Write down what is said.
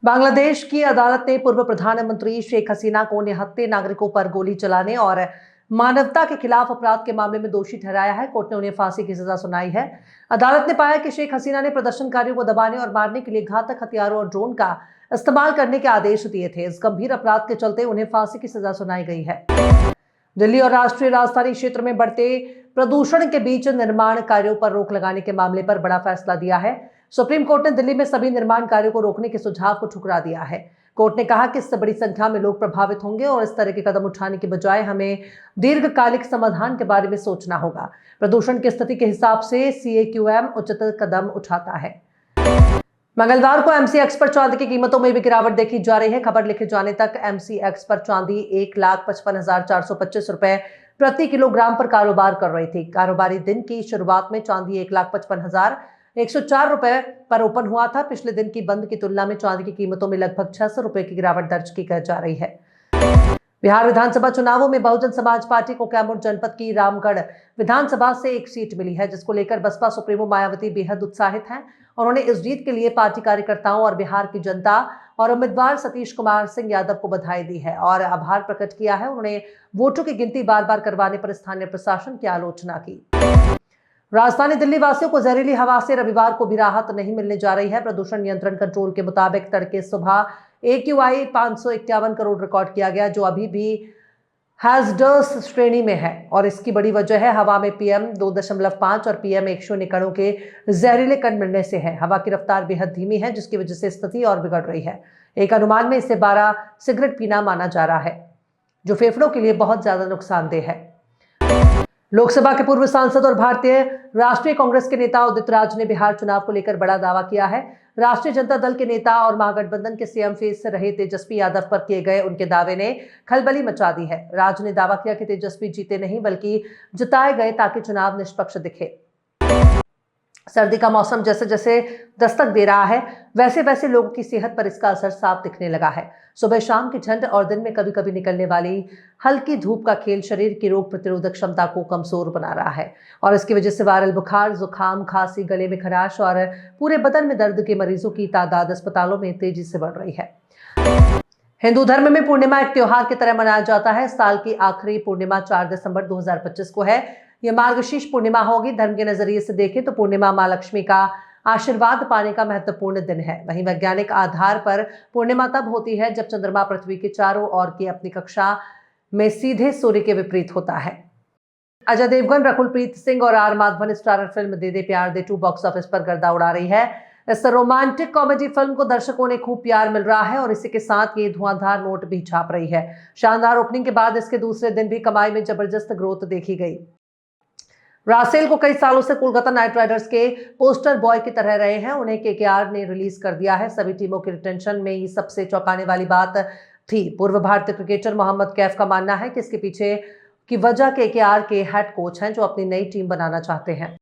बांग्लादेश की अदालत ने पूर्व प्रधानमंत्री शेख हसीना को निहत्थे नागरिकों पर गोली चलाने और मानवता के खिलाफ अपराध के मामले में दोषी ठहराया है। कोर्ट ने उन्हें फांसी की सजा सुनाई है। अदालत ने पाया कि शेख हसीना ने प्रदर्शनकारियों को दबाने और मारने के लिए घातक हथियारों और ड्रोन का इस्तेमाल करने के आदेश दिए थे। इस गंभीर अपराध के चलते उन्हें फांसी की सजा सुनाई गई है। दिल्ली और राष्ट्रीय राजधानी क्षेत्र में बढ़ते प्रदूषण के बीच निर्माण कार्यों पर रोक लगाने के मामले पर बड़ा फैसला दिया है। सुप्रीम कोर्ट ने दिल्ली में सभी निर्माण कार्यों को रोकने के सुझाव को ठुकरा दिया है। कोर्ट ने कहा कि इससे बड़ी संख्या में लोग प्रभावित होंगे और इस तरह के कदम उठाने के बजाय हमें दीर्घकालिक समाधान के बारे में सोचना होगा। प्रदूषण की स्थिति के हिसाब से CAQM उचित कदम उठाता है। मंगलवार को MCX पर चांदी की कीमतों में भी गिरावट देखी जा रही है। खबर लिखे जाने तक MCX पर चांदी 1,55,425 रुपए प्रति किलोग्राम पर कारोबार कर रही थी। कारोबारी दिन की शुरुआत में चांदी 1,55,104 रुपए पर ओपन हुआ था। पिछले दिन की बंद की तुलना में चांदी की कीमतों में लगभग 600 रुपए की गिरावट दर्ज की जा रही है। बिहार विधानसभा चुनावों में बहुजन समाज पार्टी को कैमूर जनपद की रामगढ़ विधानसभा से एक सीट मिली है, जिसको लेकर बसपा सुप्रीमो मायावती बेहद उत्साहित हैं। उन्होंने इस जीत के लिए पार्टी कार्यकर्ताओं और बिहार की जनता और उम्मीदवार सतीश कुमार सिंह यादव को बधाई दी है और आभार प्रकट किया है। उन्होंने वोटों की गिनती बार बार करवाने पर स्थानीय प्रशासन की आलोचना की। राजधानी दिल्ली वासियों को जहरीली हवा से रविवार को भी राहत नहीं मिलने जा रही है। प्रदूषण नियंत्रण कंट्रोल के मुताबिक तड़के सुबह AQI 551 करोड़ रिकॉर्ड किया गया, जो अभी भी हैजर्डस श्रेणी में है और इसकी बड़ी वजह है हवा में PM 2.5 और PM 1.0 कणों के जहरीले कण मिलने से है। हवा की रफ्तार बेहद धीमी है, जिसकी वजह से स्थिति और बिगड़ रही है। एक अनुमान में इसे 12 सिगरेट पीना माना जा रहा है, जो फेफड़ों के लिए बहुत ज्यादा नुकसानदेह है। लोकसभा के पूर्व सांसद और भारतीय राष्ट्रीय कांग्रेस के नेता उदित राज ने बिहार चुनाव को लेकर बड़ा दावा किया है। राष्ट्रीय जनता दल के नेता और महागठबंधन के CM फेस रहे तेजस्वी यादव पर किए गए उनके दावे ने खलबली मचा दी है। राज ने दावा किया कि तेजस्वी जीते नहीं बल्कि जिताए गए ताकि चुनाव निष्पक्ष दिखे। सर्दी का मौसम जैसे जैसे दस्तक दे रहा है, वैसे वैसे लोगों की सेहत पर इसका असर साफ दिखने लगा है। सुबह शाम की ठंड और दिन में कभी कभी निकलने वाली हल्की धूप का खेल शरीर की रोग प्रतिरोधक क्षमता को कमजोर बना रहा है और इसकी वजह से वायरल बुखार, जुकाम, खांसी, गले में खराश और पूरे बदन में दर्द के मरीजों की तादाद अस्पतालों में तेजी से बढ़ रही है। हिंदू धर्म में पूर्णिमा एक त्योहार की तरह मनाया जाता है। साल की आखिरी पूर्णिमा 4 दिसंबर 2025 को है। यह मार्गशीर्ष पूर्णिमा होगी। धर्म के नजरिए से देखें तो पूर्णिमा मां लक्ष्मी का आशीर्वाद पाने का महत्वपूर्ण दिन है। वहीं वैज्ञानिक आधार पर पूर्णिमा तब होती है जब चंद्रमा पृथ्वी के चारों ओर की अपनी कक्षा में सीधे सूर्य के विपरीत होता है। अजय देवगन, रकुल प्रीत सिंह और R माधवन स्टारर फिल्म दे दे प्यार दे 2 बॉक्स ऑफिस पर गर्दा उड़ा रही है। इस रोमांटिक कॉमेडी फिल्म को दर्शकों ने खूब प्यार मिल रहा है और इसी के साथ ये धुआंधार नोट भी छाप रही है। शानदार ओपनिंग के बाद इसके दूसरे दिन भी कमाई में जबरदस्त ग्रोथ देखी गई। रासेल को कई सालों से कोलकाता नाइट राइडर्स के पोस्टर बॉय की तरह रहे हैं। उन्हें KKR ने रिलीज कर दिया है। सभी टीमों के रिटेंशन में ये सबसे चौंकाने वाली बात थी। पूर्व भारतीय क्रिकेटर मोहम्मद कैफ का मानना है कि इसके पीछे की वजह KKR के हेड कोच हैं, जो अपनी नई टीम बनाना चाहते हैं।